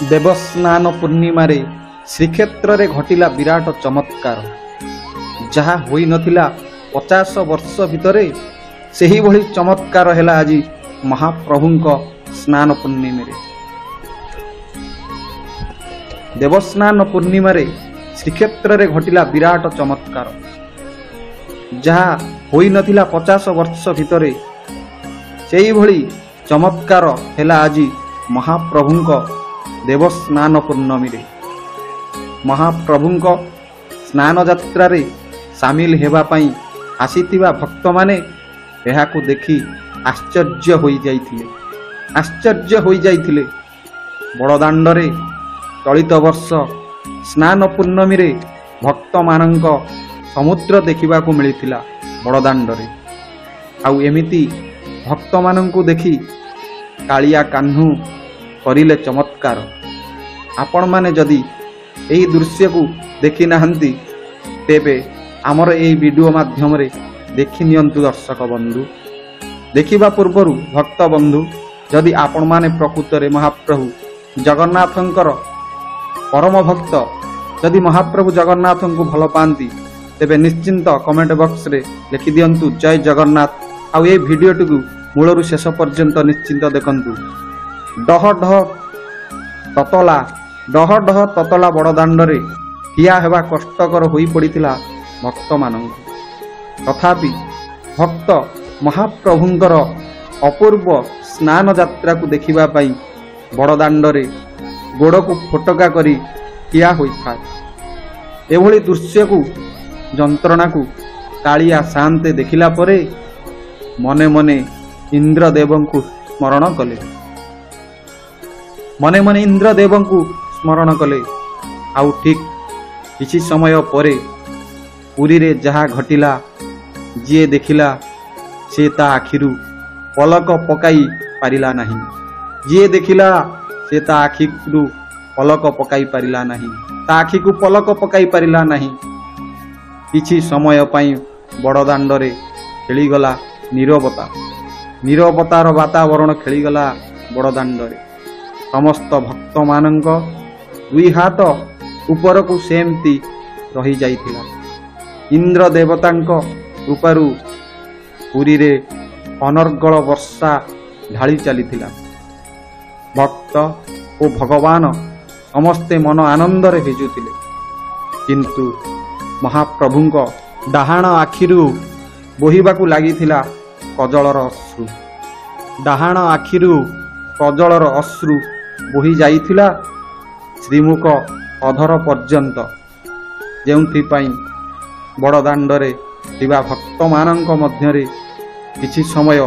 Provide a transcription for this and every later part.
देवस्नान पूर्णिमारे श्रीक्षेत्र रे घटिला विराट चमत्कार जहा होई नथिला 50 वर्ष भितरे सेही भली चमत्कार हैला आज महाप्रभुंक स्नान पूर्णिमारे। देवस्नान पूर्णिमारे श्रीक्षेत्र रे घटिला विराट चमत्कार जहा होई नथिला 50 वर्ष भितरे सेही भली चमत्कार हैला आज महाप्रभुंक देवस्नान पूर्णमी रे। महाप्रभुंक स्नान यात्रा रे सामिल हेबा पई आसीतिबा भक्त माने एहाकु देखि आश्चर्य होई जाइथिले। बड़दाण्ड रे चलित वर्ष स्नान पूर्णमी रे भक्त मानंक समुद्र देखिबाकू मिलिथिला बड़दाण्ड रे। आउ एमिति भक्त मानंकु देखि कालिया कान्हू करिले चमत्कार। आपण माने जदि एही दृश्य को देखि नाहंती तेबे आमर एही वीडियो माध्यम रे देखि नियंतु दर्शक बंधु। देखिबा पूर्वरु भक्त बंधु जदि आपण माने प्रकृत रे महाप्रभु जगन्नाथंकर परम भक्त जदि महाप्रभु जगन्नाथंकु भल पांती तेबे निश्चिंत कमेंट बॉक्स रे लिखि दियंतु जय जगन्नाथ। आ ए वीडियो टुकु मूलरु शेष पर्यंत निश्चिंत देखंतु। डह डह ततला बड़दाण्ड रे ठिया हेबा कष्टकर होई पड़िथिला भक्त मानंकु। तथापि भक्त महाप्रभुंकर अपूर्व स्नान यात्रा को देखिबा पई बड़दाण्ड रे गोड़ को फोटका करी ठिया होई थाए। एभली दृश्य को जंत्रणा को कालिया शांते देखिला परे मने मने इंद्रदेवंकु स्मरण कले। मने मने इंद्रदेवंकु स्मरण कले। आउ ठीक किछि समय परे पुरी रे जहा घटिला जे देखिला से ता आखिरु पलक पकाई पारिला नहीं। जे देखिला से ता आखिरु पलक पकाई पारिला नहीं। ता आखि को पलक पकाई पारिला नहीं। किछि समय पई बड़दाण्ड रे खेलीगला नीरवतार वातावरण खेलीगला बड़दाण्ड रे। समस्त भक्त मानंक दुई हाथ ऊपर को सेमती रही जाइथिला। इंद्र देवतांक रूपरू पुरी रे अनर्गल वर्षा ढाली चलीथिला। भक्त ओ भगवान समस्ते मन आनंद रे भिजुथिले। किंतु महाप्रभुंक डाहाण आखिरु बोहिबाकू लागिथिला कजलर अश्रु। डाहाण आखिरु कजलर अश्रु बोही जाइथिला श्रीमुख अधर पर्यंत। जेउथि पई बड़दाण्ड रे थिबा भक्त मानंक मध्यरे किछि समय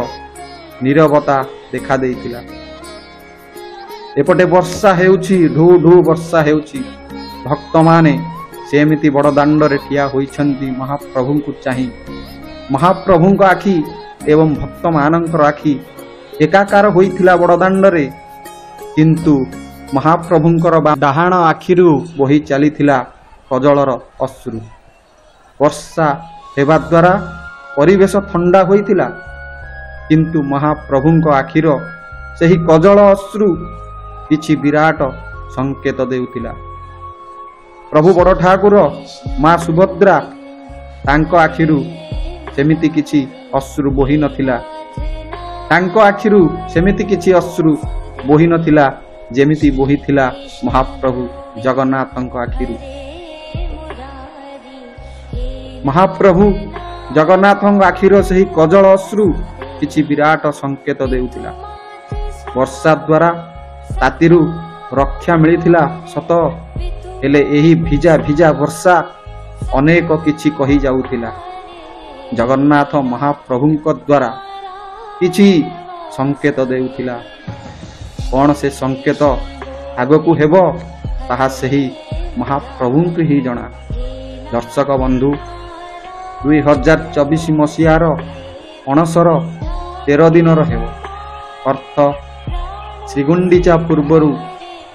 नीरवता देखा देइथिला। एपटे वर्षा हेउछि ढू ढू वर्षा हेउछि। भक्त माने सेमिति बड़दाण्ड रे ठिया होइछन्ति महाप्रभुंकु चाहि। महाप्रभुंक आखि एवं भक्त मानंकर आखि एकाकार होइथिला बड़दाण्ड रे। किंतु महाप्रभुंकर डाहाण आखिरु बोही चलीथिला कजलर अश्रु। वर्षा हेबा द्वारा परिवेश ठंडा होइथिला। किंतु महाप्रभुंक आखिर सेही कजल अश्रु किछि विराट संकेत देउथिला। प्रभु बड़ ठाकुर मां सुभद्रा तांको आखिरु सेमिति किछि अश्रु बोही नथिला। तांको आखिरु सेमिति किछि अश्रु बोही नथिला जेमिति बोहीथिला महाप्रभु जगन्नाथंक आखिरु। महाप्रभु जगन्नाथंक आखिर सेही कजल अश्रु किछि विराट संकेत देउथिला। वर्षा द्वारा तातिरु रक्षा मिलिथिला सत हेले एही भिजा भिजा वर्षा अनेक किछि कहि जाउथिला। जगन्नाथ महाप्रभुंक द्वारा किछि संकेत देउथिला। कौन से संकेत आगकू हेबो ताहा सेही महाप्रभुंकु ही जଣା। दर्शक बंधु 2024 मसीहार अणसर 13 दिनर हेबो। अर्थ श्रीगुंडीचा पूर्वरु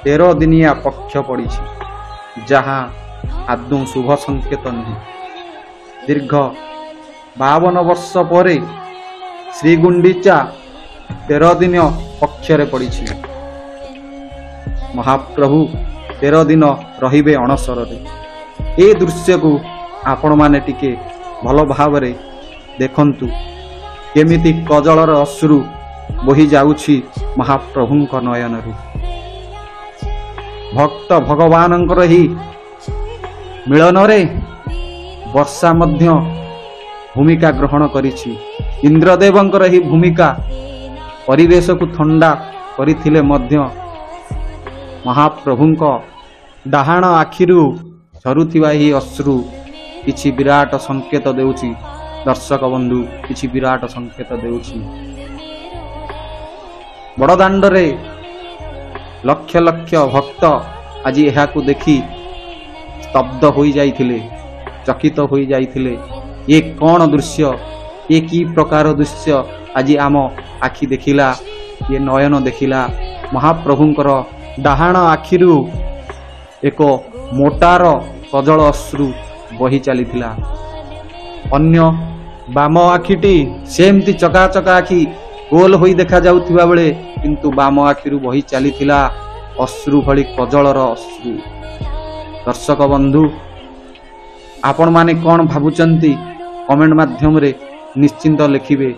13 दिनिया पक्ष पड़िछि जहाँ आदौ शुभ संकेत नहीं। दीर्घ 52 वर्ष परे श्रीगुंडीचा 13 दिन पक्षरे पड़ी। ମହାପ୍ରଭୁ 13 ଦିନ ରହିବେ ଅଣସରରେ। ଏ ଦୃଶ୍ୟକୁ ଆପଣମାନେ ଟିକେ ଭଲ ଭାବରେ ଦେଖନ୍ତୁ, କେମିତି କଜଳର ଅଶ୍ରୁ ବୋହି ଯାଉଛି ମହାପ୍ରଭୁଙ୍କ ନୟନରୁ। ଭକ୍ତ ଭଗବାନଙ୍କର ଏହି ମିଳନରେ ବର୍ଷା ମଧ୍ୟ ଭୂମିକା ଗ୍ରହଣ କରିଛି। ଇନ୍ଦ୍ରଦେବଙ୍କର ଏହି ଭୂମିକା ପରିବେଶକୁ ଥଣ୍ଡା କରିଥିଲେ ମଧ୍ୟ ମହାପ୍ରଭୁଙ୍କ ଡାହାଣ ଆଖିରୁ ଝରୁଥିବା ଏହି ଅଶ୍ରୁ କିଛି ବିରାଟ ସଂକେତ ଦେଉଛି। ଦର୍ଶକ ବନ୍ଧୁ, କିଛି ବିରାଟ ସଂକେତ ଦେଉଛି। ବଡ଼ଦାଣ୍ଡରେ ଲକ୍ଷ ଲକ୍ଷ ଭକ୍ତ ଆଜି ଏହାକୁ ଦେଖି ସ୍ତବ୍ଧ ହୋଇଯାଇଥିଲେ, ଚକିତ ହୋଇଯାଇଥିଲେ। ଏ କ'ଣ ଦୃଶ୍ୟ, ଏ କି ପ୍ରକାର ଦୃଶ୍ୟ ଆଜି ଆମ ଆଖି ଦେଖିଲା, ଏ ନୟନ ଦେଖିଲା। ମହାପ୍ରଭୁଙ୍କର ଡାହାଣ ଆଖିରୁ ଏକ ମୋଟାର କଜଳ ଅଶ୍ରୁ ବହି ଚାଲିଥିଲା। ଅନ୍ୟ ବାମ ଆଖିଟି ସେମିତି ଚକାଚକା ଆଖି ଗୋଲ ହୋଇ ଦେଖାଯାଉଥିବା ବେଳେ କିନ୍ତୁ ବାମ ଆଖିରୁ ବହି ଚାଲିଥିଲା ଅଶ୍ରୁ ଭଳି କଜଳର ଅଶ୍ରୁ। ଦର୍ଶକ ବନ୍ଧୁ, ଆପଣମାନେ କ'ଣ ଭାବୁଛନ୍ତି କମେଣ୍ଟ ମାଧ୍ୟମରେ ନିଶ୍ଚିନ୍ତ ଲେଖିବେ।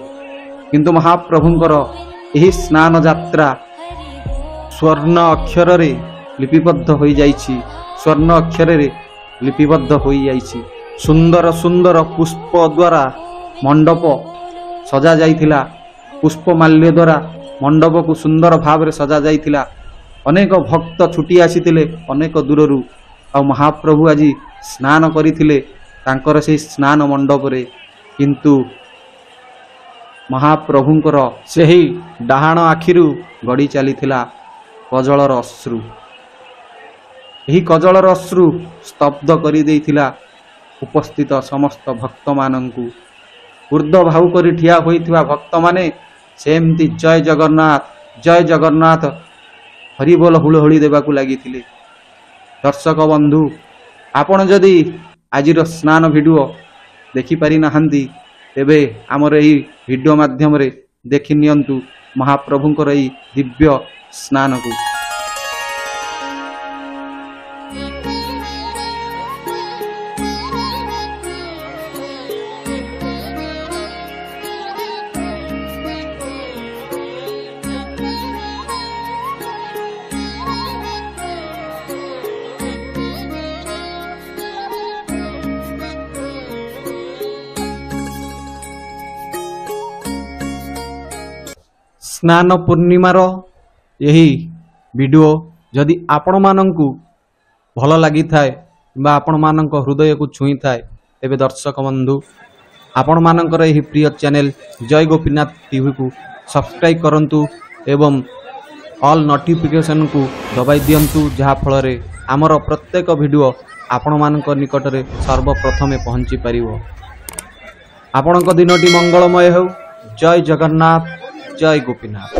କିନ୍ତୁ ମହାପ୍ରଭୁଙ୍କର ଏହି ସ୍ନାନ ଯାତ୍ରା ସ୍ୱର୍ଣ୍ଣ ଅକ୍ଷରରେ ଲିପିବଦ୍ଧ ହୋଇଯାଇଛି, ସ୍ୱର୍ଣ୍ଣ ଅକ୍ଷରରେ ଲିପିବଦ୍ଧ ହୋଇଯାଇଛି। ସୁନ୍ଦର ସୁନ୍ଦର ପୁଷ୍ପ ଦ୍ୱାରା ମଣ୍ଡପ ସଜା ଯାଇଥିଲା, ପୁଷ୍ପମାଲ୍ୟ ଦ୍ୱାରା ମଣ୍ଡପକୁ ସୁନ୍ଦର ଭାବରେ ସଜା ଯାଇଥିଲା। ଅନେକ ଭକ୍ତ ଛୁଟି ଆସିଥିଲେ ଅନେକ ଦୂରରୁ, ଆଉ ମହାପ୍ରଭୁ ଆଜି ସ୍ନାନ କରିଥିଲେ ତାଙ୍କର ସେହି ସ୍ନାନ ମଣ୍ଡପରେ। କିନ୍ତୁ ମହାପ୍ରଭୁଙ୍କର ସେହି ଡାହାଣ ଆଖିରୁ ଗଡ଼ି ଚାଲିଥିଲା କଜଳର ଅଶ୍ରୁ। ଏହି କଜଳର ଅଶ୍ରୁ ସ୍ତବ୍ଧ କରିଦେଇଥିଲା ଉପସ୍ଥିତ ସମସ୍ତ ଭକ୍ତମାନଙ୍କୁ। ଉର୍ଦ୍ଧ ଭାଉ କରି ଠିଆ ହୋଇଥିବା ଭକ୍ତମାନେ ସେମିତି ଜୟ ଜଗନ୍ନାଥ, ଜୟ ଜଗନ୍ନାଥ ହରିବୋଲ ହୁଳହୁଳି ଦେବାକୁ ଲାଗିଥିଲେ। ଦର୍ଶକ ବନ୍ଧୁ, ଆପଣ ଯଦି ଆଜିର ସ୍ନାନ ଭିଡ଼ିଓ ଦେଖିପାରି ନାହାନ୍ତି, ତେବେ ଆମର ଏହି ଭିଡ଼ିଓ ମାଧ୍ୟମରେ ଦେଖି ନିଅନ୍ତୁ ମହାପ୍ରଭୁଙ୍କର ଏହି ଦିବ୍ୟ ସ୍ନାନକୁ। ସ୍ନାନ ପୂର୍ଣ୍ଣିମାର ଏହି ଭିଡ଼ିଓ ଯଦି ଆପଣମାନଙ୍କୁ ଭଲ ଲାଗିଥାଏ ବା ଆପଣମାନଙ୍କ ହୃଦୟକୁ ଛୁଇଁଥାଏ, ତେବେ ଦର୍ଶକ ବନ୍ଧୁ ଆପଣମାନଙ୍କର ଏହି ପ୍ରିୟ ଚ୍ୟାନେଲ୍ ଜୟ ଗୋପୀନାଥ ଟିଭିକୁ ସବସ୍କ୍ରାଇବ୍ କରନ୍ତୁ ଏବଂ ଅଲ୍ ନୋଟିଫିକେସନ୍କୁ ଦବାଇ ଦିଅନ୍ତୁ, ଯାହାଫଳରେ ଆମର ପ୍ରତ୍ୟେକ ଭିଡ଼ିଓ ଆପଣମାନଙ୍କ ନିକଟରେ ସର୍ବପ୍ରଥମେ ପହଞ୍ଚି ପାରିବ। ଆପଣଙ୍କ ଦିନଟି ମଙ୍ଗଳମୟ ହେଉ। ଜୟ ଜଗନ୍ନାଥ, ଜୟ ଗୋପୀନାଥ।